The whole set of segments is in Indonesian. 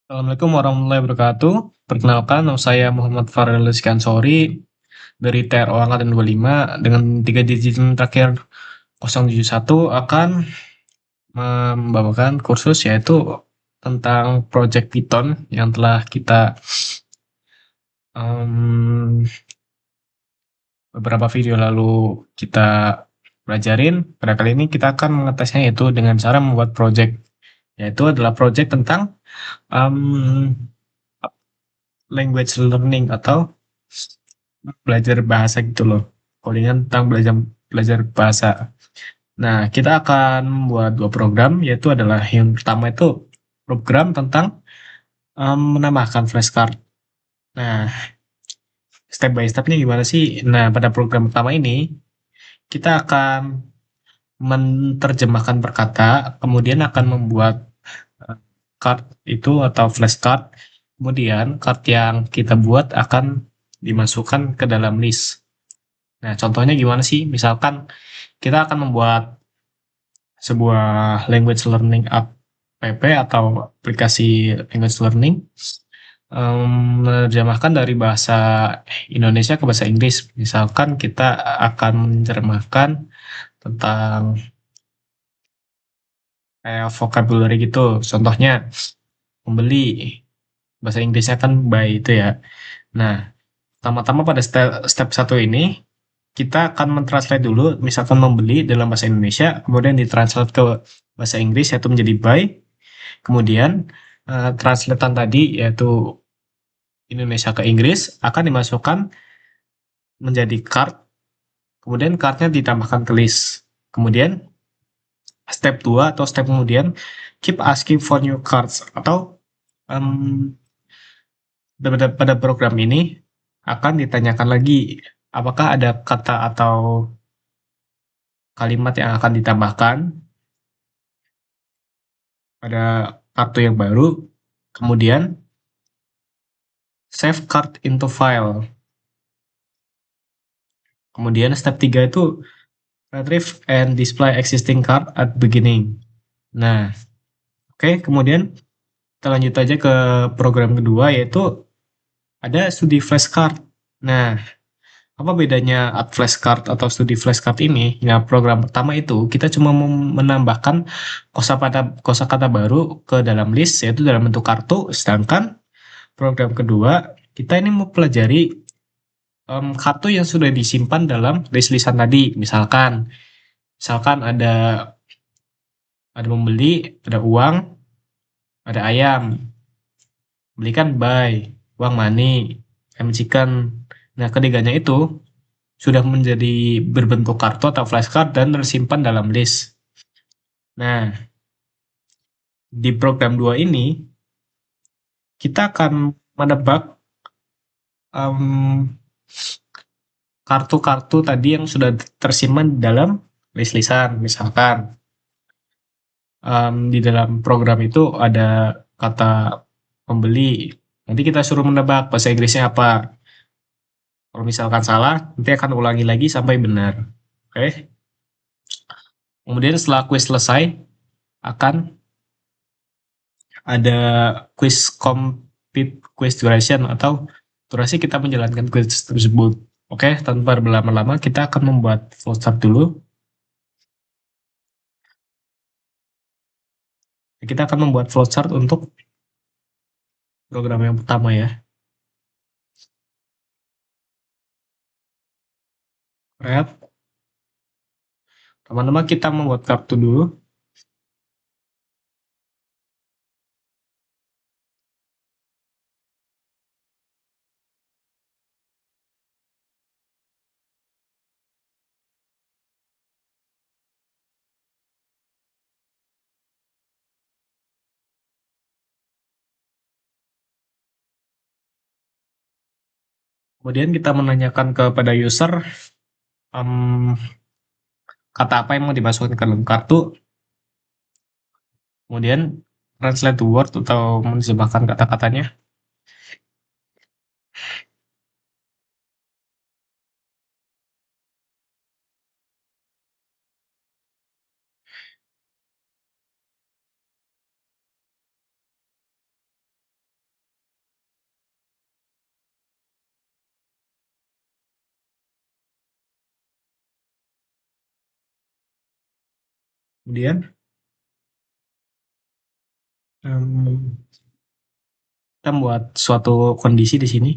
Assalamualaikum warahmatullahi wabarakatuh. Perkenalkan, nama saya Muhammad Farel Skansori dari TRO Angkatan 25 dengan 3 digit terakhir 071 akan membawakan kursus yaitu tentang Project Python yang telah kita em, beberapa video lalu kita pelajarin. Pada kali ini kita akan mengetesnya yaitu dengan cara membuat project, yaitu adalah project tentang em, language learning atau belajar bahasa gitu loh. Codingan tentang belajar belajar bahasa. Nah, kita akan membuat dua program, yaitu adalah yang pertama itu program tentang menambahkan flashcard. Nah, step by stepnya gimana sih? Nah, pada program pertama ini kita akan menerjemahkan per kata, kemudian akan membuat eh, card itu atau flashcard. Kemudian card yang kita buat akan dimasukkan ke dalam list. Nah, contohnya gimana sih? Misalkan kita akan membuat sebuah language learning app atau aplikasi language learning, menerjemahkan dari bahasa Indonesia ke bahasa Inggris. Misalkan kita akan menerjemahkan tentang kayak vocabulary gitu. Contohnya membeli, bahasa Inggrisnya kan buy itu ya. Nah, pertama-tama pada step satu ini kita akan mentranslate dulu, misalkan membeli dalam bahasa Indonesia, kemudian ditranslate ke bahasa Inggris yaitu menjadi buy. Kemudian translatean tadi yaitu Indonesia ke Inggris akan dimasukkan menjadi card, kemudian cardnya ditambahkan ke list. Kemudian step 2 atau step kemudian keep asking for new cards atau um, pada program ini akan ditanyakan lagi apakah ada kata atau kalimat yang akan ditambahkan pada kartu yang baru. Kemudian save card into file. Kemudian step 3 itu retrieve and display existing card at beginning. Nah, oke, kemudian kita lanjut aja ke program kedua yaitu ada studi flashcard. Nah, apa bedanya add flashcard atau studi flashcard ini? Nah, program pertama itu kita cuma menambahkan kosakata baru ke dalam list yaitu dalam bentuk kartu, sedangkan program kedua kita ini mempelajari kartu yang sudah disimpan dalam list-listan tadi. Misalkan ada membeli, ada uang, ada ayam. Belikan buy, uang money, ayam chicken. Nah, ketiganya itu sudah menjadi berbentuk kartu atau flashcard dan tersimpan dalam list. Nah, di program 2 ini kita akan menebak em, kartu-kartu tadi yang sudah tersimpan dalam list-listan. Misalkan di dalam program itu ada kata pembeli. Nanti kita suruh menebak bahasa Inggrisnya apa. Kalau misalkan salah, nanti akan ulangi lagi sampai benar. Oke. Kemudian setelah quiz selesai, akan ada quiz duration atau durasi kita menjalankan quiz tersebut. Oke, tanpa berlama-lama kita akan membuat flowchart dulu. Kita akan membuat flowchart untuk program yang pertama ya. Rep, teman-teman kita membuat kartu dulu. Kemudian kita menanyakan kepada user um, kata apa yang mau dimasukkan ke dalam kartu. Kemudian translate the word atau menerjemahkan kata-katanya. Kemudian em, kita buat suatu kondisi di sini.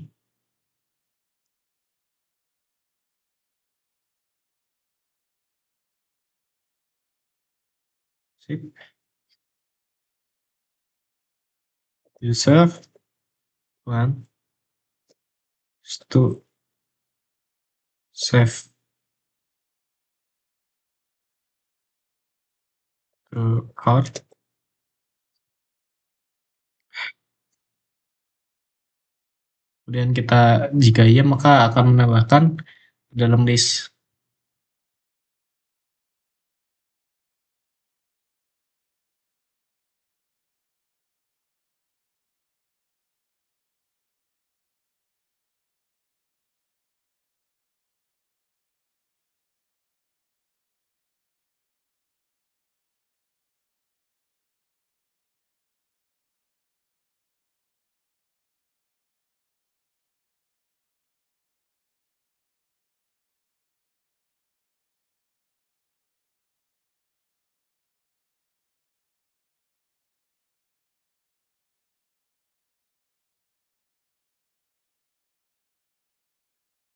Sip. User one to save ke card. Kemudian kita jika iya maka akan menambahkan dalam list.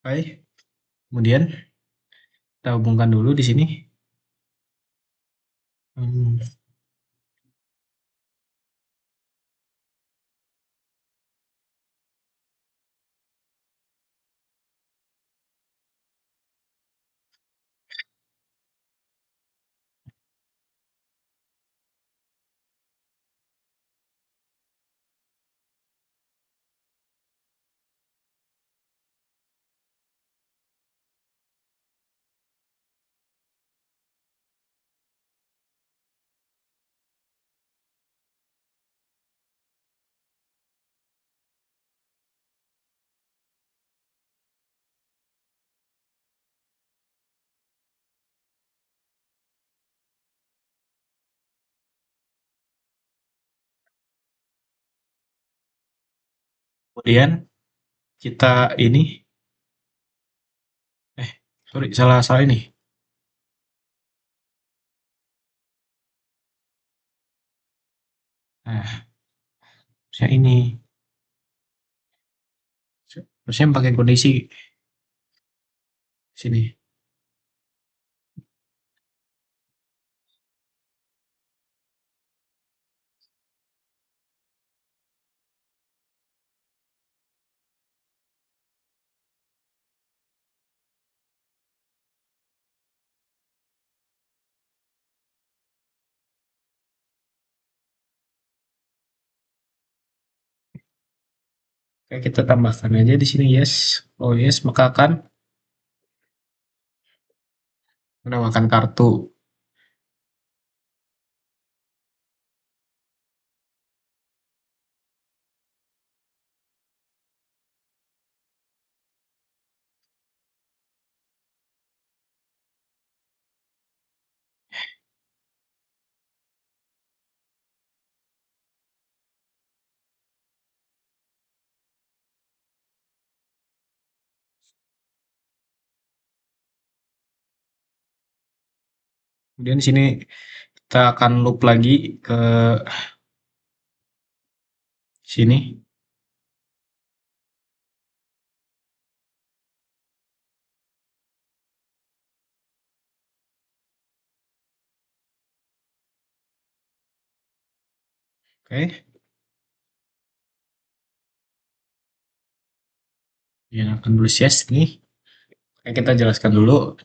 Oke. Kemudian kita hubungkan dulu di sini. Hmm, Kemudian kita ini, sorry, salah salah ini. Nah, saya ini, harusnya pakai kondisi sini. Oke, kita tambahkan aja di sini yes. Oh yes, maka akan menambahkan kartu. Kemudian di sini kita akan loop lagi ke sini. Oke, yang akan tulis yes nih. Oke, kita jelaskan dulu.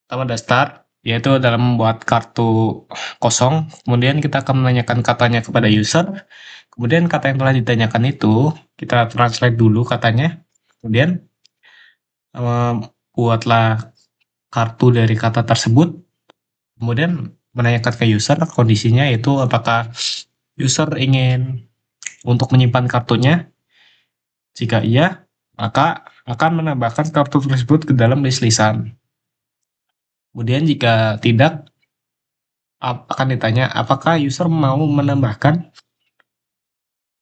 Pertama ada start, yaitu dalam membuat kartu kosong. Kemudian kita akan menanyakan katanya kepada user. Kemudian kata yang telah ditanyakan itu kita translate dulu katanya. Kemudian buatlah kartu dari kata tersebut. Kemudian menanyakan ke user kondisinya yaitu apakah user ingin untuk menyimpan kartunya. Jika iya, maka akan menambahkan kartu tersebut ke dalam list lisan. Kemudian jika tidak, akan ditanya apakah user mau menambahkan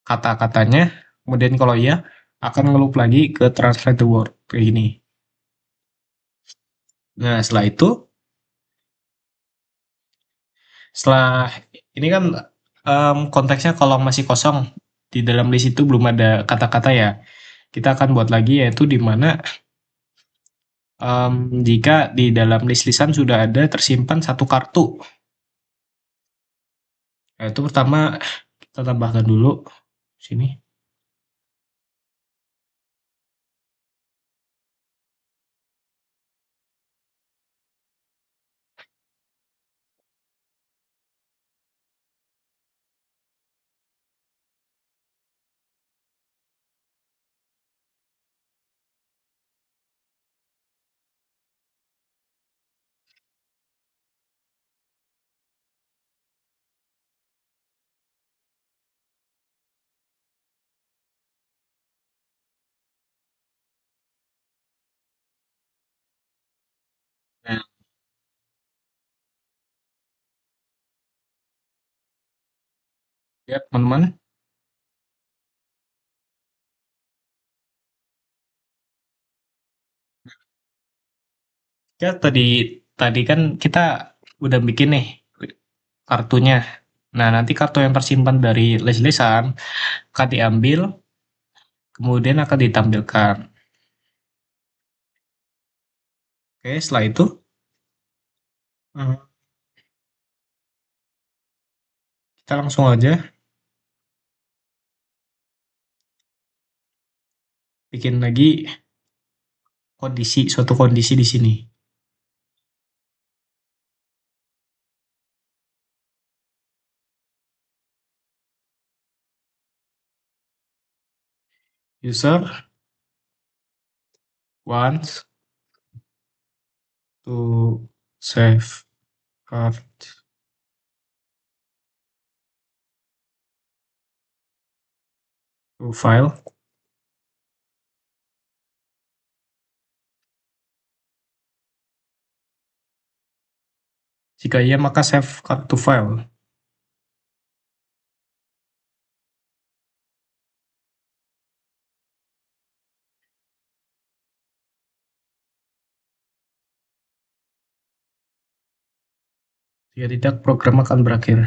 kata-katanya. Kemudian kalau iya, akan ngeloop lagi ke translate the word kayak gini. Nah, setelah itu Setelah ini kan konteksnya kalau masih kosong di dalam list itu belum ada kata-kata ya. Kita akan buat lagi yaitu di mana jika di dalam list-listan sudah ada tersimpan satu kartu. Nah, itu pertama kita tambahkan dulu sini. Nah, ya teman-teman, ya tadi tadi kan kita udah bikin nih kartunya. Nah, nanti kartu yang tersimpan dari list-listan akan diambil, kemudian akan ditampilkan. Oke, setelah itu kita langsung aja bikin lagi suatu kondisi di sini. User wants to save card to file. Jika iya, maka save card to file. Jika tidak, program akan berakhir.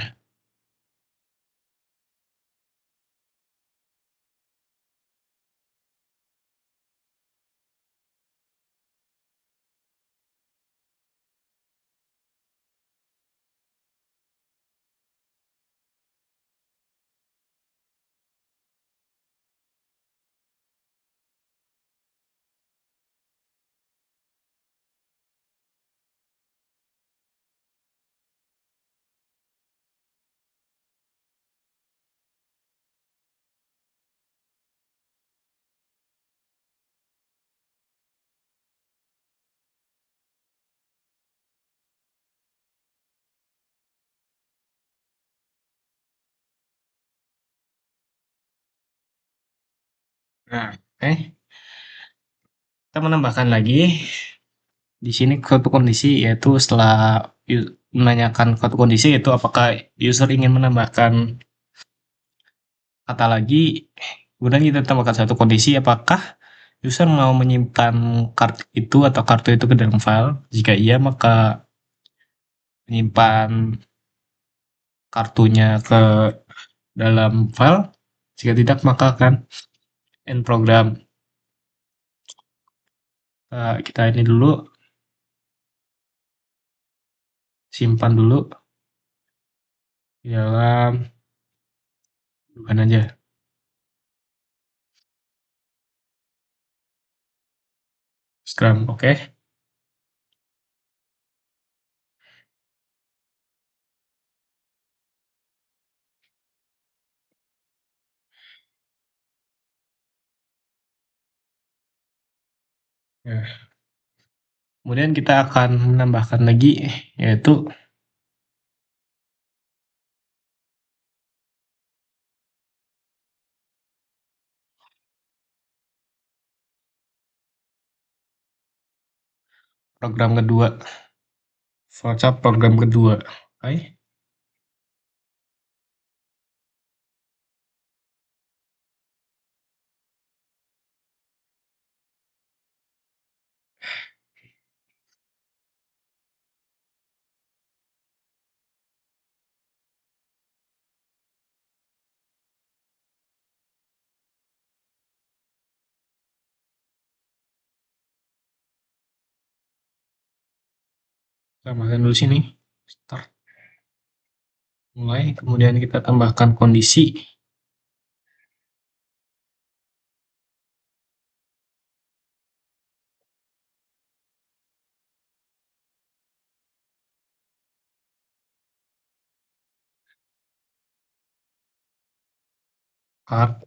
Nah, oke. Kita menambahkan lagi di sini suatu kondisi yaitu setelah menanyakan suatu kondisi yaitu apakah user ingin menambahkan kata lagi, kemudian kita tambahkan satu kondisi apakah user mau menyimpan kartu itu atau kartu itu ke dalam file. Jika iya, maka menyimpan kartunya ke dalam file. Jika tidak, maka akan end program. Kita ini dulu, simpan dulu di dalam bukan aja. Scrum, oke. Okay. Ya. Kemudian kita akan menambahkan lagi yaitu program kedua, WhatsApp program kedua. Oke. Tambahkan dulu sini. Start. Mulai, kemudian kita tambahkan kondisi. Card,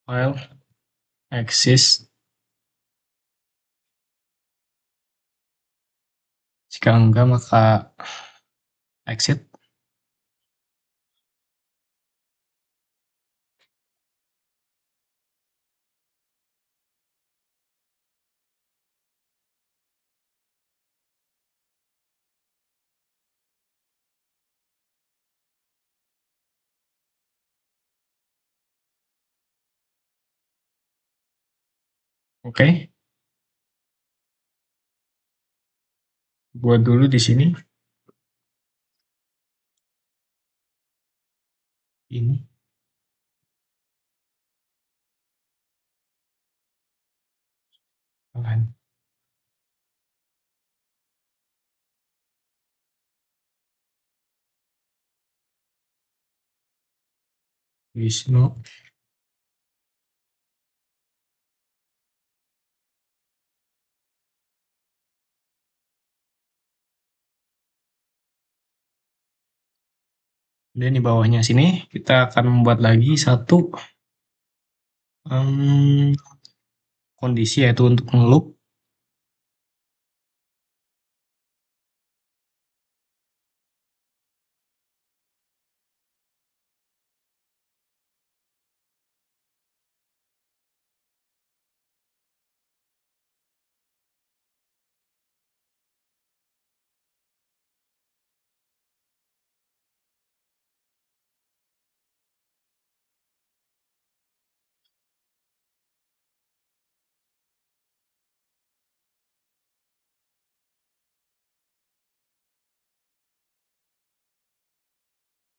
file, exist. Jika enggak, maka exit. Oke, buat dulu di sini. Ini. Align. Wisnu. Dan di bawahnya sini kita akan membuat lagi satu kondisi, yaitu untuk ngeloop.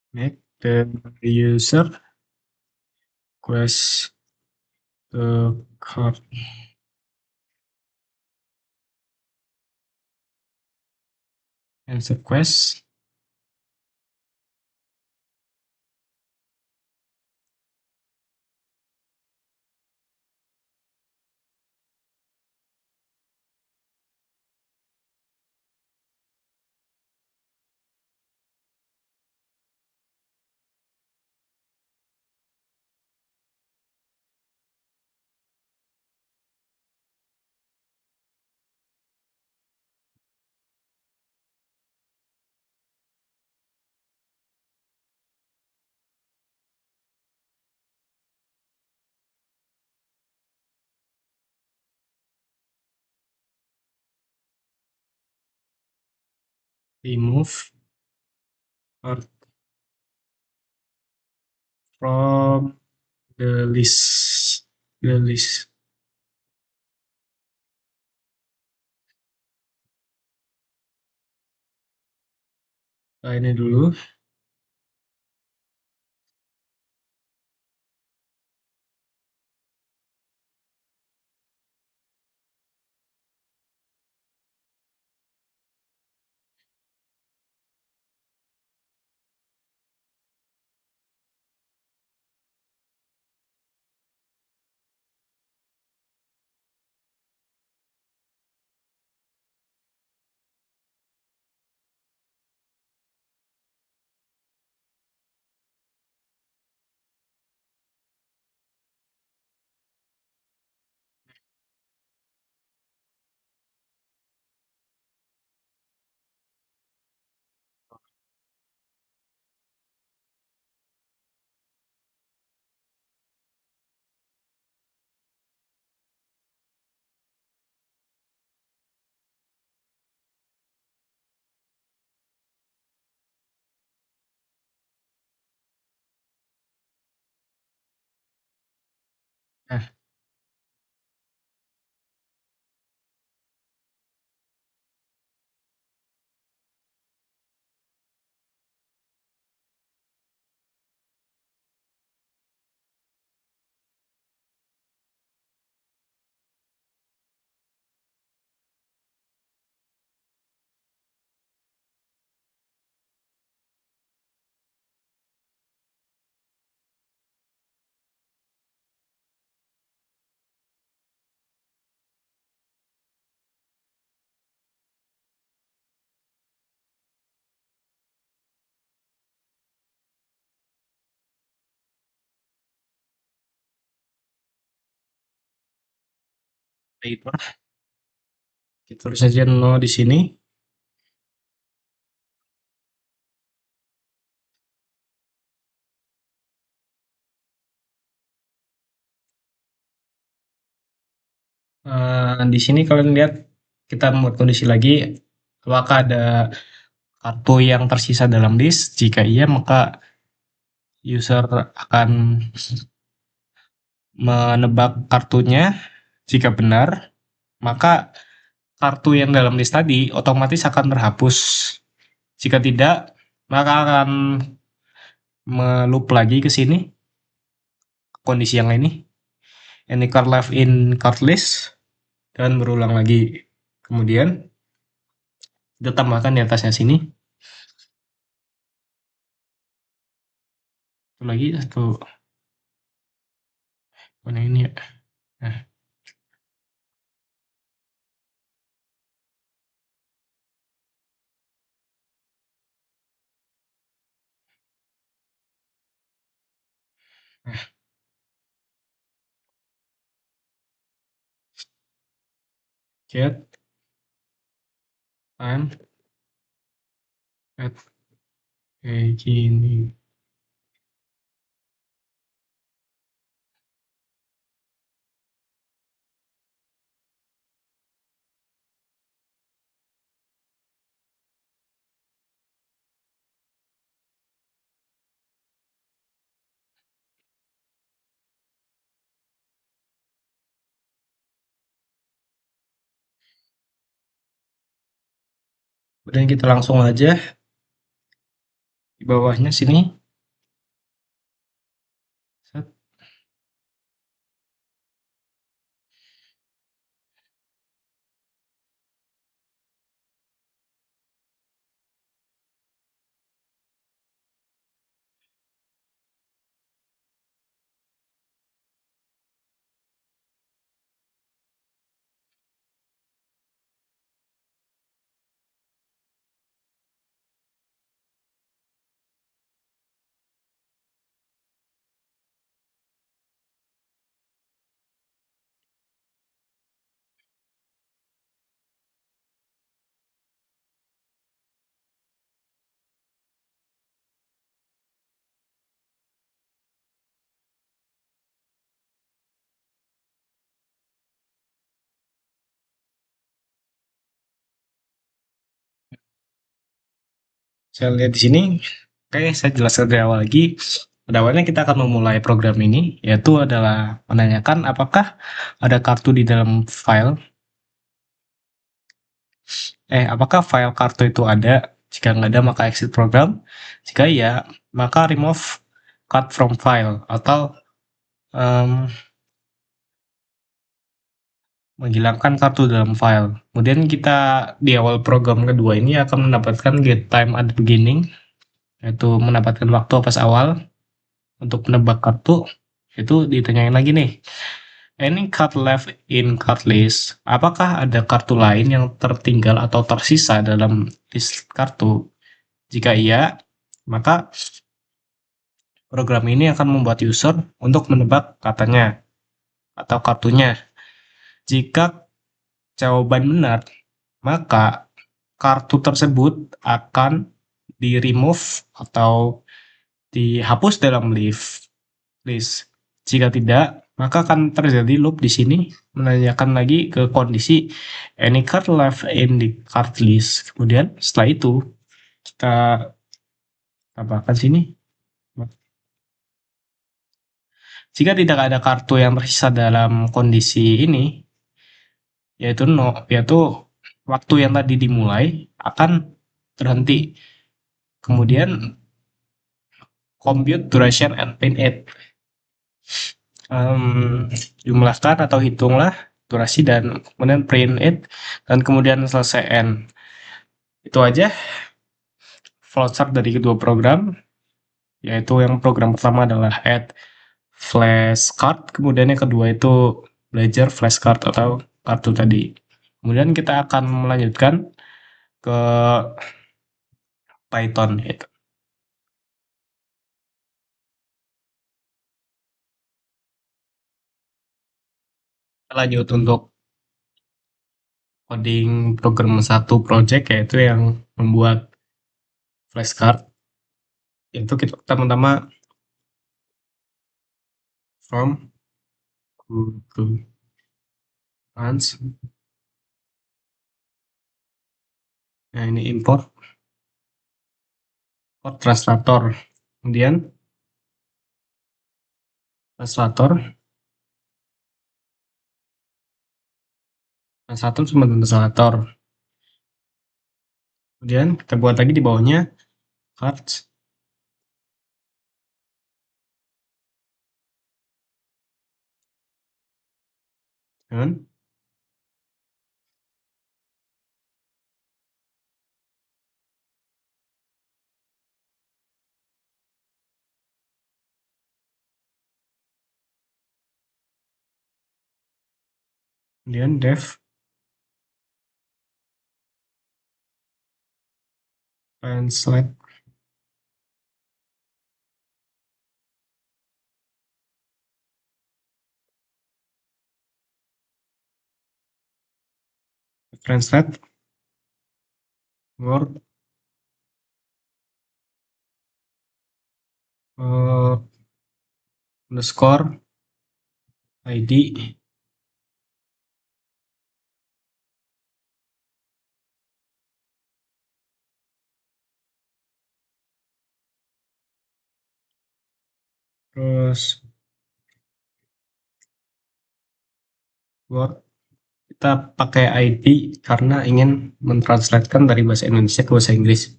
Make the user request the card. Answer request. Remove card from the list. The list. Nah, ini dulu. Nah, Baiklah, kita tulis saja 0 di sini. Di sini kalian lihat kita membuat kondisi lagi, apakah ada kartu yang tersisa dalam list? Jika iya, maka user akan menebak kartunya. Jika benar, maka kartu yang dalam list tadi otomatis akan terhapus. Jika tidak, maka akan meloop lagi ke sini, kondisi yang ini. Any card left in card list, dan berulang lagi. Kemudian, kita tambahkan di atasnya sini. Satu lagi, satu. Mana ini ya? Nah, nah, get, and, add, kayak gini. Kemudian kita langsung aja di bawahnya sini. Set. Saya lihat di sini, oke, saya jelaskan dari awal lagi. Pada awalnya kita akan memulai program ini, yaitu adalah menanyakan apakah ada kartu di dalam file. Apakah file kartu itu ada? Jika nggak ada, maka exit program. Jika iya, maka remove card from file atau menghilangkan kartu dalam file. Kemudian kita di awal program kedua ini akan mendapatkan get time at the beginning, yaitu mendapatkan waktu pas awal untuk menebak kartu. Itu ditanyain lagi nih, any card left in card list, apakah ada kartu lain yang tertinggal atau tersisa dalam list kartu? Jika iya, maka program ini akan membuat user untuk menebak katanya atau kartunya. Jika jawaban benar, maka kartu tersebut akan di-remove atau dihapus dalam list. Jika tidak, maka akan terjadi loop di sini menanyakan lagi ke kondisi any card left in the card list. Kemudian setelah itu kita tambahkan sini. Jika tidak ada kartu yang tersisa dalam kondisi ini, yaitu no, yaitu waktu yang tadi dimulai akan terhenti. Kemudian compute duration and pin it. Jumlahkan atau hitunglah durasi dan kemudian print it dan kemudian selesai end. Itu aja flowchart dari kedua program, yaitu yang program pertama adalah add flashcard, kemudian yang kedua itu belajar flashcard atau kartu tadi. Kemudian kita akan melanjutkan ke Python itu. Lanjut untuk coding program satu project, yaitu yang membuat flashcard. Itu kita pertama-tama from Google Trans. Nah, ini import translator. Kemudian translator cuma translator. Kemudian kita buat lagi di bawahnya cards. Kan? Kemudian dev translate translate word underscore id terus word. Kita pakai id karena ingin mentranslatekan dari bahasa Indonesia ke bahasa Inggris.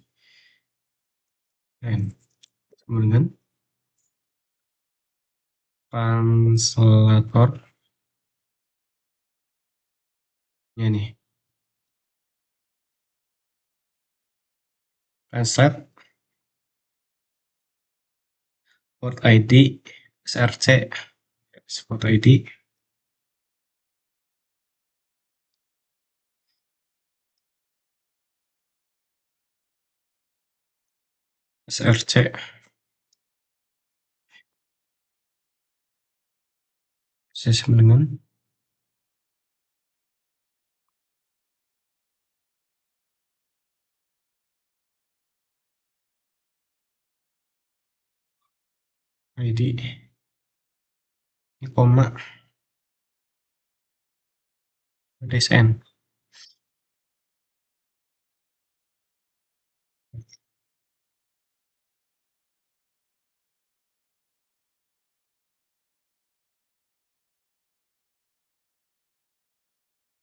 Sama dengan translator. Ini translate word id src word id src sama dengan id ini koma dsn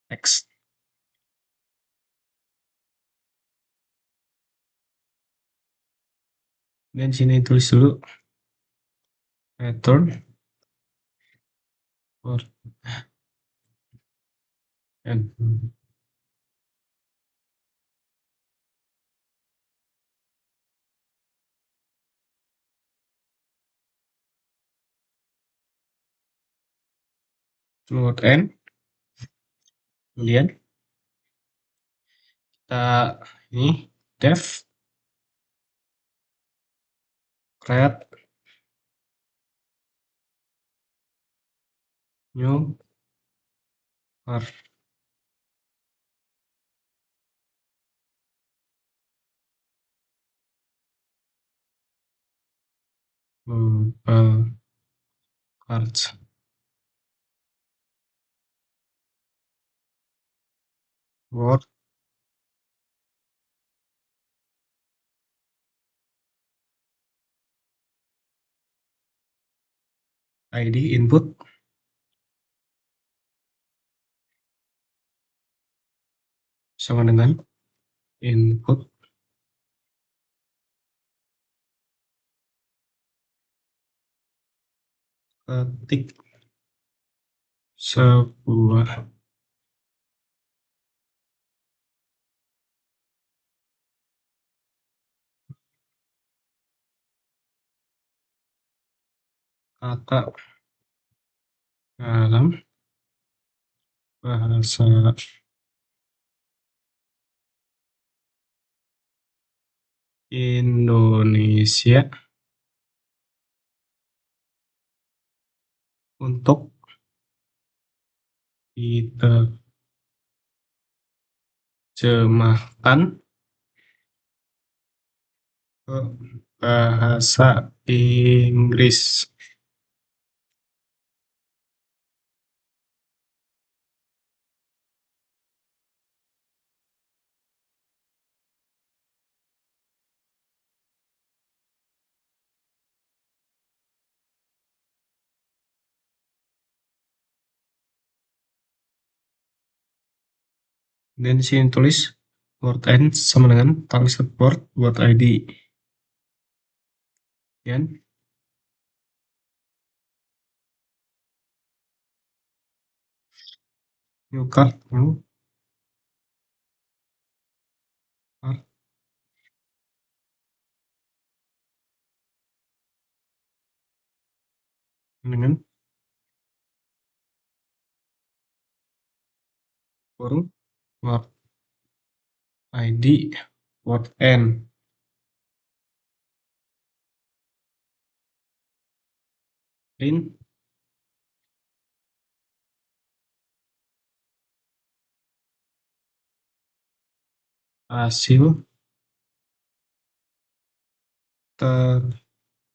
x. Dan sini tulis dulu return word and word n. Kemudian kita ini dev create new var cards word id input sama dengan input ketik sebuah kata dalam bahasa Indonesia untuk diterjemahkan Terjemahkan ke bahasa Inggris. Dan di sini tulis word end sama dengan translate word ID. Ya, new card, new card dengan kurung word ID word end. Print hasil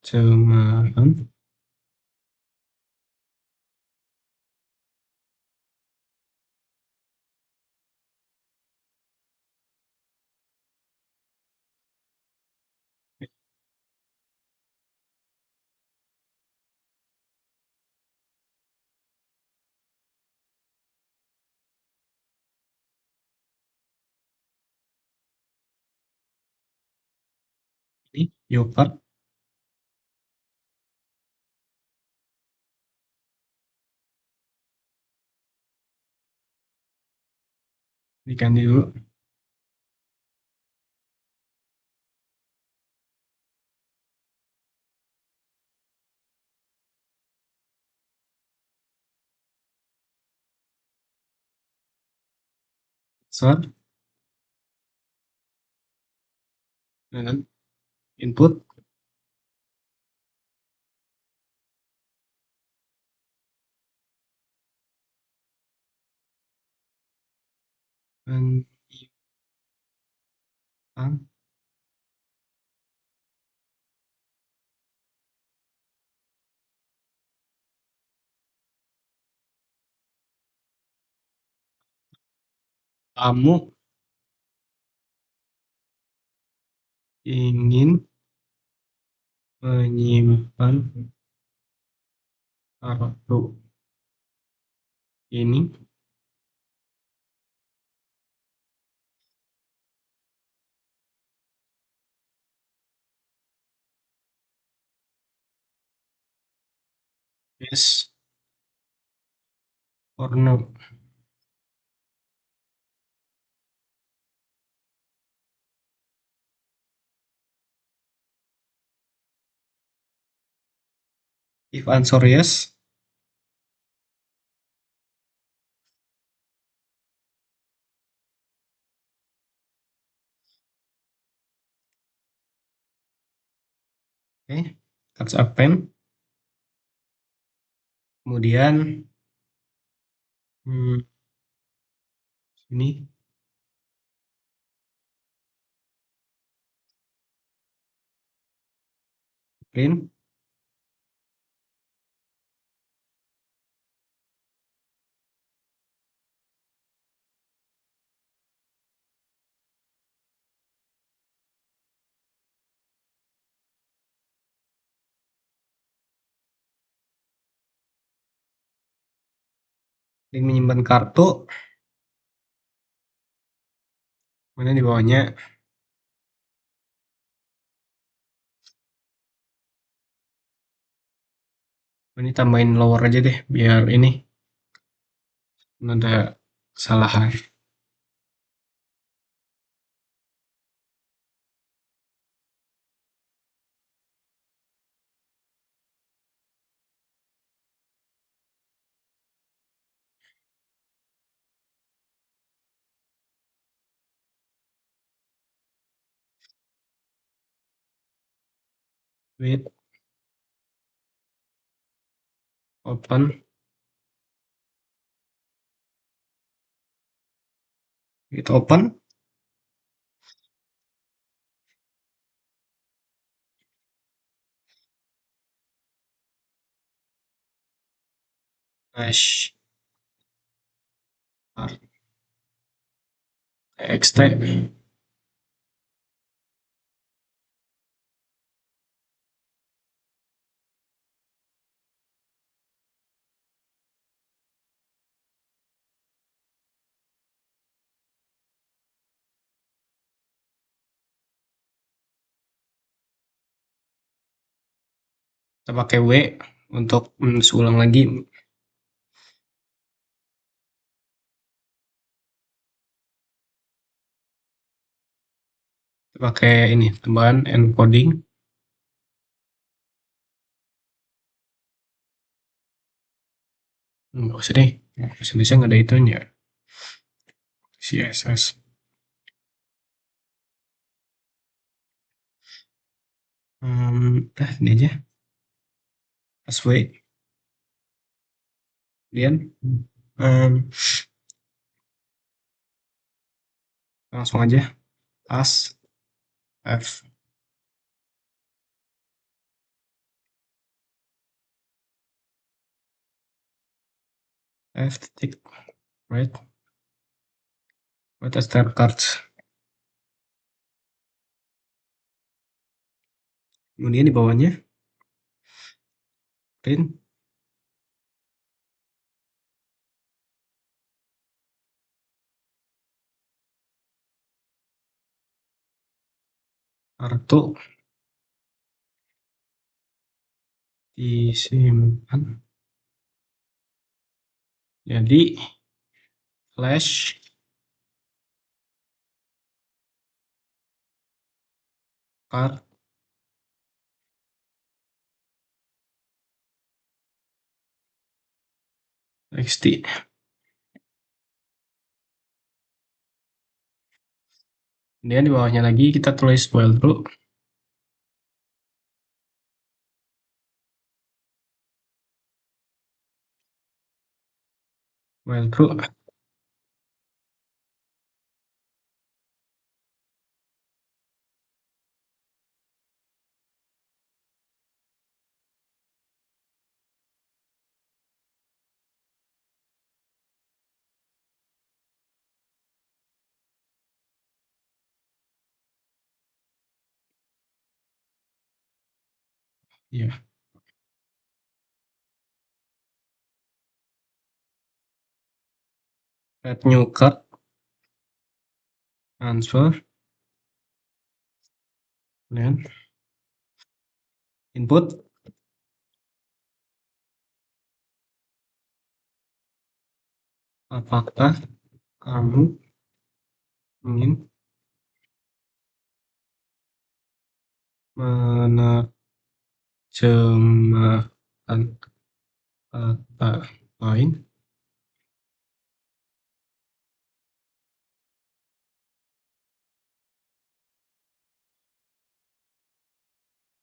terjemahan ini new card diganti dulu. Start dengan input dan kamu ingin menyimpan kartu ini yes or no. If answer yes, oke, touch append. Kemudian ini print link menyimpan kartu, mana di bawahnya ini tambahin lower aja deh biar ini ada kesalahan. Wait, open, it open. Slash txt. Kita pakai W untuk ulang lagi. Kita pakai ini tambahan encoding. Nggak usah deh, bahasa Indonesia nggak ada itunya. CSS. Ini aja. Pas W. Kemudian langsung aja as f titik right start cards. Kemudian di bawahnya print kartu disimpan jadi flash card txt. Kemudian di bawahnya lagi kita tulis while true. While true. Ya, add new card transfer. Kemudian input apakah kamu ingin menerjemahkan kata lain.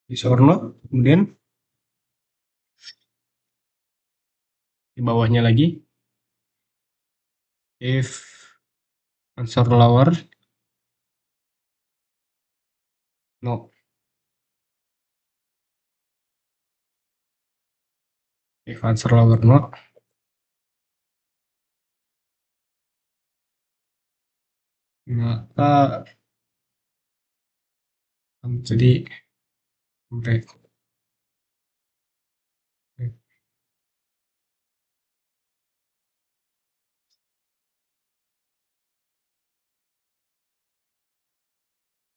Yes or no. Kemudian di bawahnya lagi if answer lower no, if answer lower no, maka jadi break.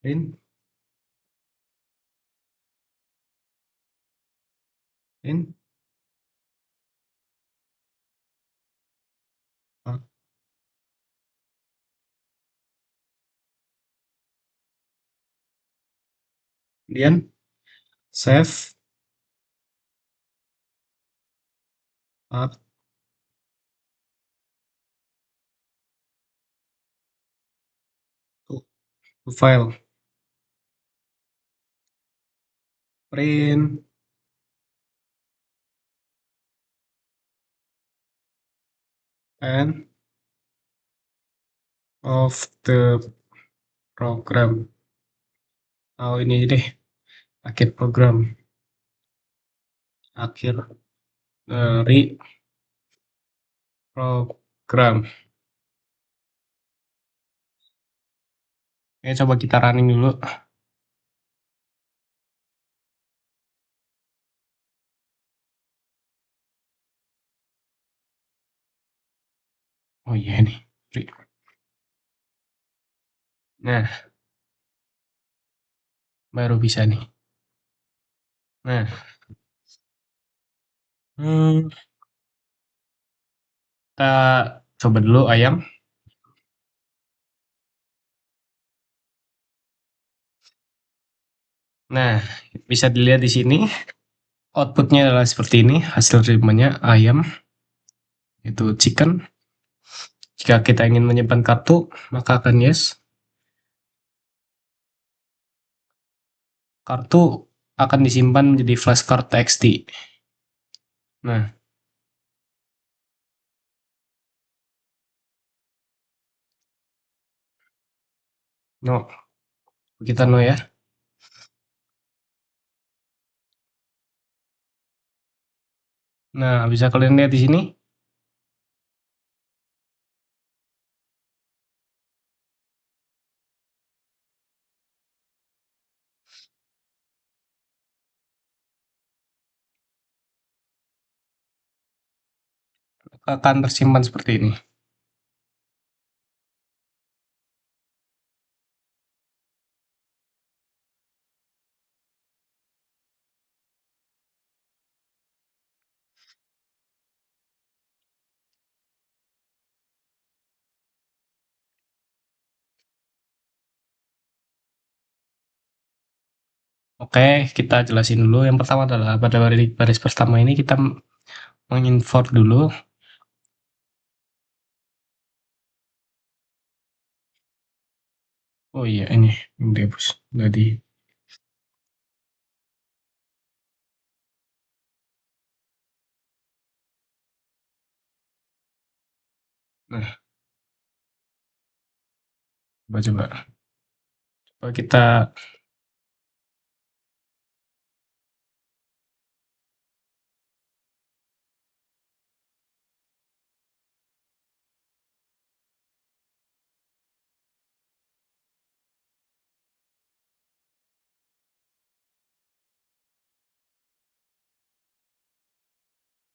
In kemudian save part to file, print and of the program. Oh ini deh akhir program, akhir dari program. Oke, coba kita running dulu. Oh iya nih. Nah, baru bisa nih. Nah, hmm, kita coba dulu ayam. Nah, bisa dilihat di sini outputnya adalah seperti ini. Hasil terimanya ayam, itu chicken. Jika kita ingin menyimpan kartu, maka akan yes. Kartu akan disimpan menjadi flashcard txt. Nah, no, kita no ya. Nah, bisa kalian lihat di sini. Akan tersimpan seperti ini. Oke, kita jelasin dulu. Yang pertama adalah pada baris pertama ini kita mengimport dulu. Oh iya, ini dihapus. Jadi, nah, coba-coba. Coba kita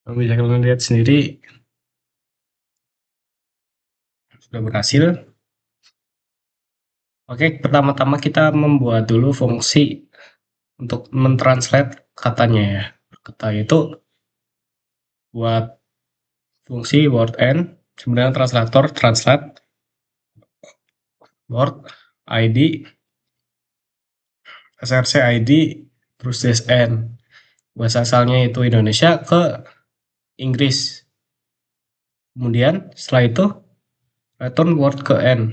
bisa kalian lihat sendiri sudah berhasil. Oke, pertama-tama kita membuat dulu fungsi untuk mentranslate katanya ya. Kata itu buat fungsi word end, sebenarnya translator translate word id src id terus sn. Bahasa asalnya itu Indonesia ke Inggris. Kemudian setelah itu return word ke n.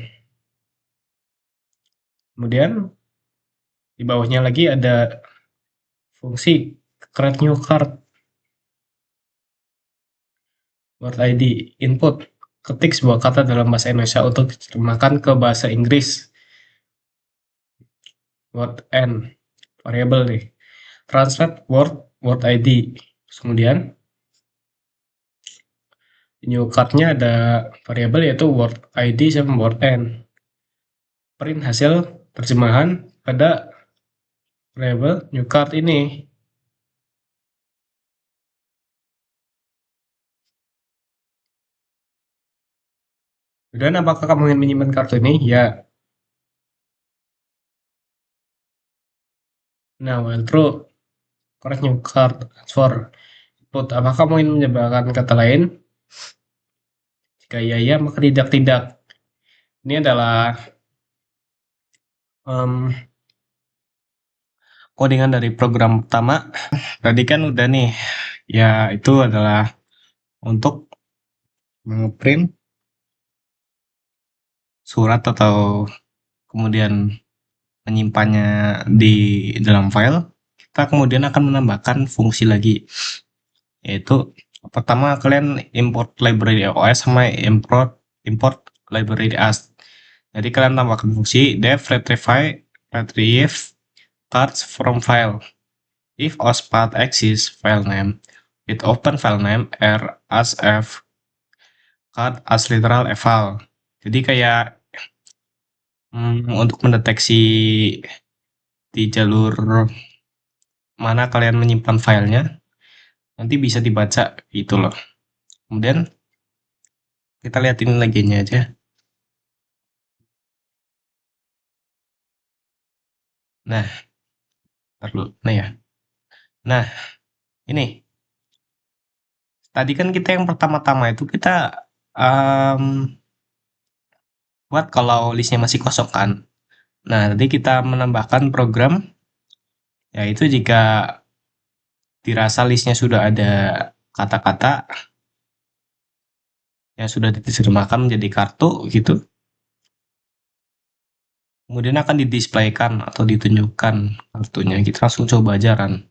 Kemudian di bawahnya lagi ada fungsi create new card word id input, ketik sebuah kata dalam bahasa Indonesia untuk diterjemahkan ke bahasa Inggris. Word n variabel nih, translate word id. Kemudian new card-nya ada variabel yaitu word id sama word n. Print hasil terjemahan pada variabel new card ini. Kemudian apakah kamu ingin menyimpan kartu ini? Ya. Nah, while true, correct new card transfer. Input, apakah kamu ingin menyebarkan kata lain? Jika iya, maka tidak. Ini adalah codingan dari program pertama. Tadi kan udah nih, ya itu adalah untuk ngeprint surat atau kemudian menyimpannya di dalam file. Kita kemudian akan menambahkan fungsi lagi, yaitu pertama kalian import library OS sama import library AST. Jadi kalian tambahkan fungsi def retrieve cards from file. If OS path exists file name with open file name r as f card as literal eval. Jadi kayak untuk mendeteksi di jalur mana kalian menyimpan filenya, nanti bisa dibaca gitu loh. Kemudian kita lihat ini lagi aja. Nah, perlu. Nah ya. Nah, ini. Tadi kan kita yang pertama-tama itu kita buat kalau listnya masih kosong kan. Nah, nanti kita menambahkan program, yaitu jika dirasa listnya sudah ada kata-kata yang sudah diterjemahkan menjadi kartu gitu, kemudian akan didisplaykan atau ditunjukkan kartunya. Kita langsung coba aja kan.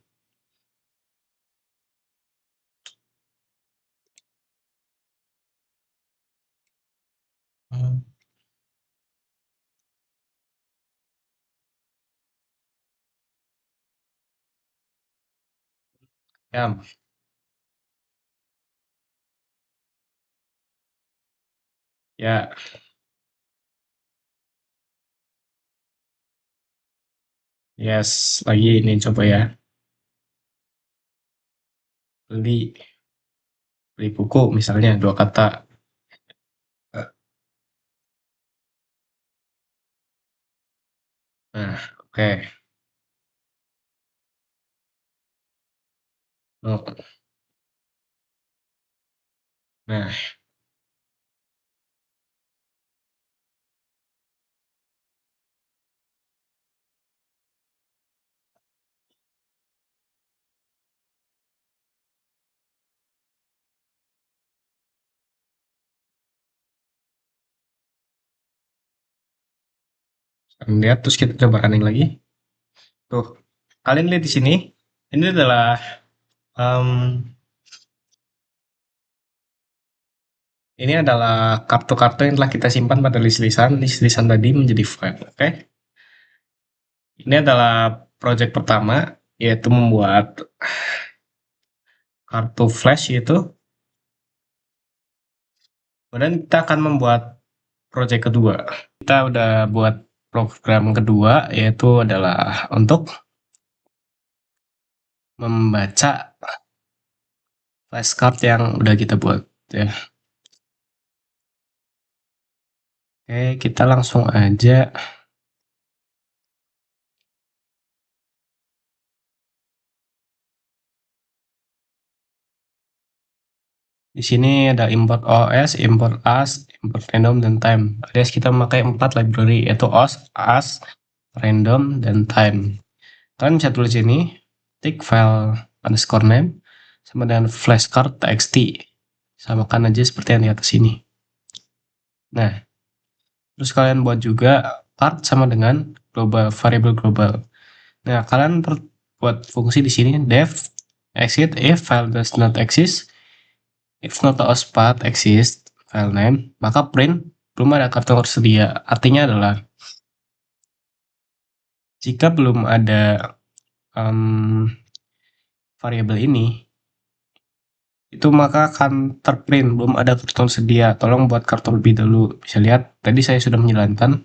Ya, ya, yes, lagi ini coba ya. Beli, beli buku misalnya dua kata. Nah, oke. Oh, nah, kalian lihat terus kita coba running lagi. Tuh, kalian lihat di sini. Ini adalah em, ini adalah kartu-kartu yang telah kita simpan pada list-listan tadi menjadi file. Oke, ini adalah project pertama, yaitu membuat kartu flash itu. Kemudian kita akan membuat project kedua. Kita udah buat program kedua, yaitu adalah untuk membaca flashcard yang udah kita buat ya. Oke, kita langsung aja. Di sini ada import OS, import AS, import random, dan time. Alias kita memakai 4 library, yaitu OS, AS, random, dan time. Kalian bisa tulis ini, tik file underscore name, sama dengan flashcard txt. Samakan aja seperti yang di atas ini. Nah, terus kalian buat juga card sama dengan global, variable global. Nah, kalian buat fungsi di sini def exit if file does not exist. If not a path exists file name, maka print belum ada kartu tersedia. Artinya adalah jika belum ada variabel ini, itu maka akan terprint belum ada kartu tersedia. Tolong buat kartu lebih dulu. Bisa lihat tadi saya sudah menjalankan.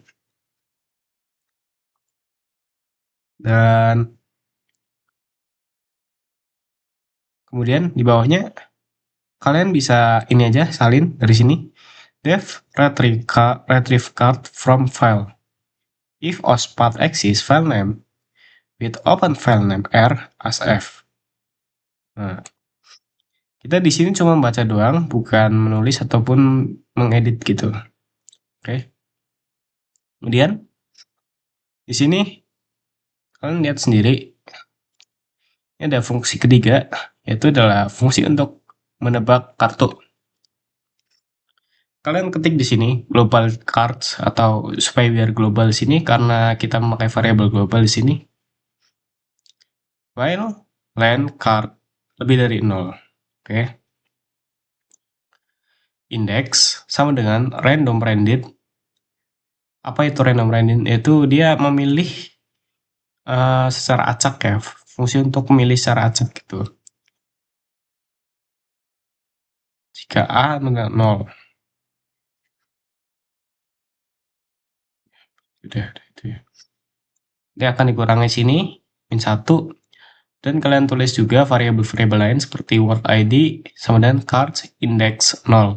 Dan kemudian di bawahnya kalian bisa ini aja salin dari sini. Def retrieve card from file. If OSPath exists file name with open file name R as F. Nah, kita di sini cuma baca doang, bukan menulis ataupun mengedit gitu. Oke. Kemudian di sini kalian lihat sendiri, ini ada fungsi ketiga, yaitu adalah fungsi untuk menebak kartu. Kalian ketik di sini global cards atau supaya biar global di sini karena kita memakai variabel global di sini. While len card lebih dari 0. Oke. Index sama dengan random random. Apa itu random random? Itu dia memilih secara acak ya, fungsi untuk memilih secara acak gitu. Jika A menang 0. Udah itu ya. Ini akan dikurangi sini, min 1, dan kalian tulis juga variabel-variabel lain seperti word ID sama dengan cards index 0.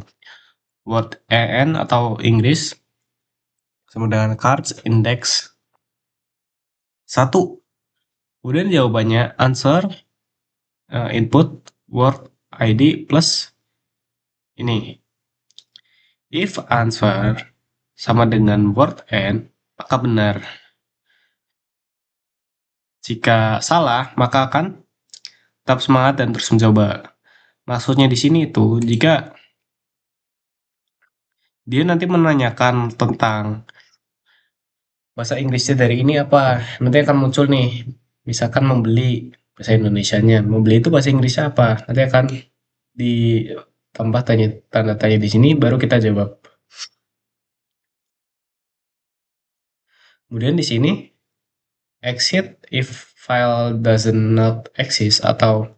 Word EN atau Inggris sama dengan cards index 1. Kemudian jawabannya answer input word ID plus ini. If answer sama dengan word N, maka benar. Jika salah, maka akan tetap semangat dan terus mencoba. Maksudnya di sini itu, jika dia nanti menanyakan tentang bahasa Inggrisnya dari ini apa, nanti akan muncul nih, misalkan membeli, bahasa Indonesianya. Membeli itu bahasa Inggrisnya apa? Nanti akan ditambah tanda tanya di sini, baru kita jawab. Kemudian di sini exit if file does not exist atau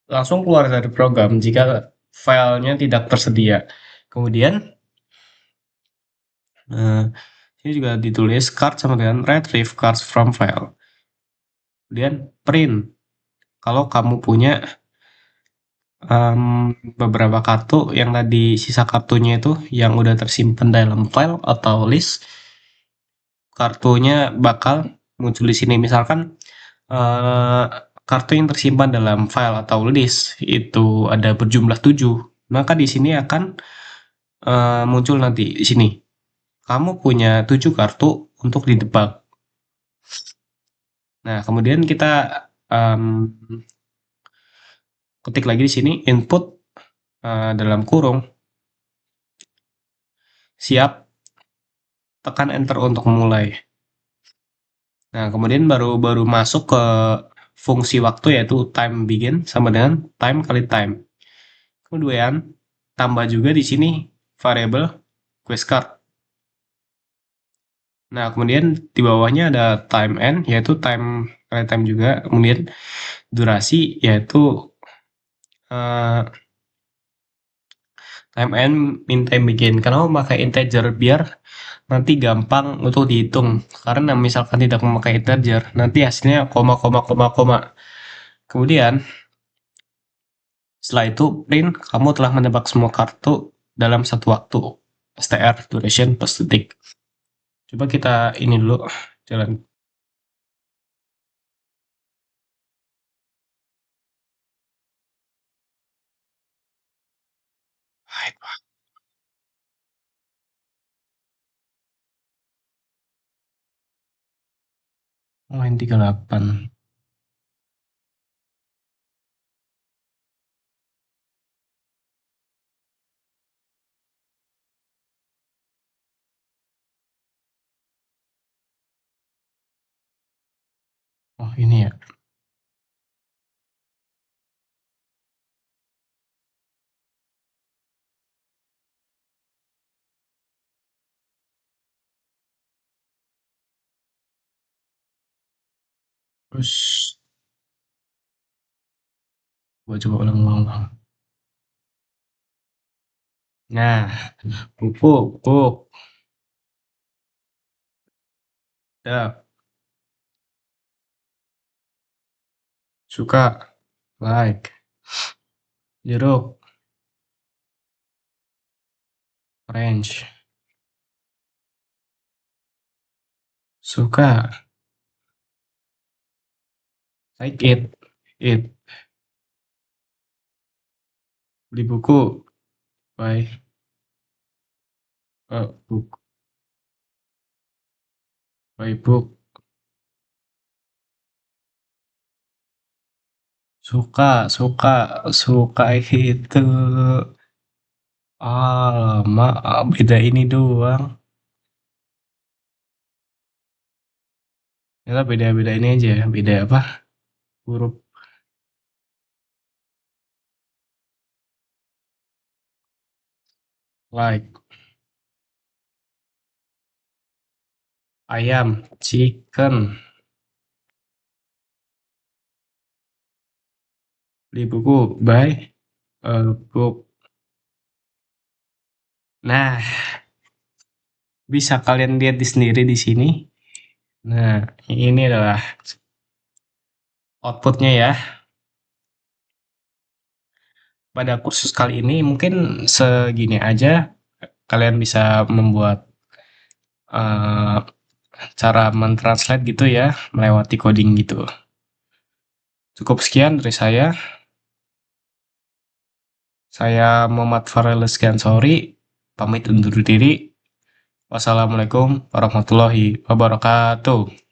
langsung keluar dari program jika filenya tidak tersedia. Kemudian ini juga ditulis card sama dengan retrieve cards from file. Kemudian print kalau kamu punya beberapa kartu yang tadi sisa kartunya itu yang udah tersimpan dalam file atau list, kartunya bakal muncul di sini. Misalkan kartu yang tersimpan dalam file atau list itu ada berjumlah 7, maka di sini akan muncul nanti di sini. Kamu punya 7 kartu untuk ditebak. Nah, kemudian kita ketik lagi di sini input dalam kurung siap, tekan enter untuk memulai. Nah, kemudian baru masuk ke fungsi waktu yaitu time begin sama dengan time kali time. Kemudian tambah juga di sini variabel quest card. Nah, kemudian di bawahnya ada time end yaitu time kali time juga. Kemudian durasi yaitu time end min time begin. Kenapa memakai integer? Biar nanti gampang untuk dihitung. Karena misalkan tidak memakai integer, nanti hasilnya koma, koma, koma, koma. Kemudian, setelah itu print kamu telah menebak semua kartu dalam satu waktu. STR, duration, plus detik. Coba kita ini dulu, jalan. Main 38. Oh, ini ya. Terus, gua coba ulang. Nah, pupuk. Ya, suka, like, jeruk, orange, suka, like it, beli buku, buy, book, buy book, suka itu. Lama, beda ini doang. Kita beda-beda ini aja ya, beda apa? Huruf. Like, ayam, chicken, beli buku, buy, book. Nah, bisa kalian lihat di sendiri di sini. Nah, ini adalah outputnya ya. Pada kursus kali ini mungkin segini aja, kalian bisa membuat uh, cara mentranslate gitu ya, melewati coding gitu. Cukup sekian dari saya. Saya Muhammad Farel Sorry, pamit undur diri. Wassalamualaikum warahmatullahi wabarakatuh.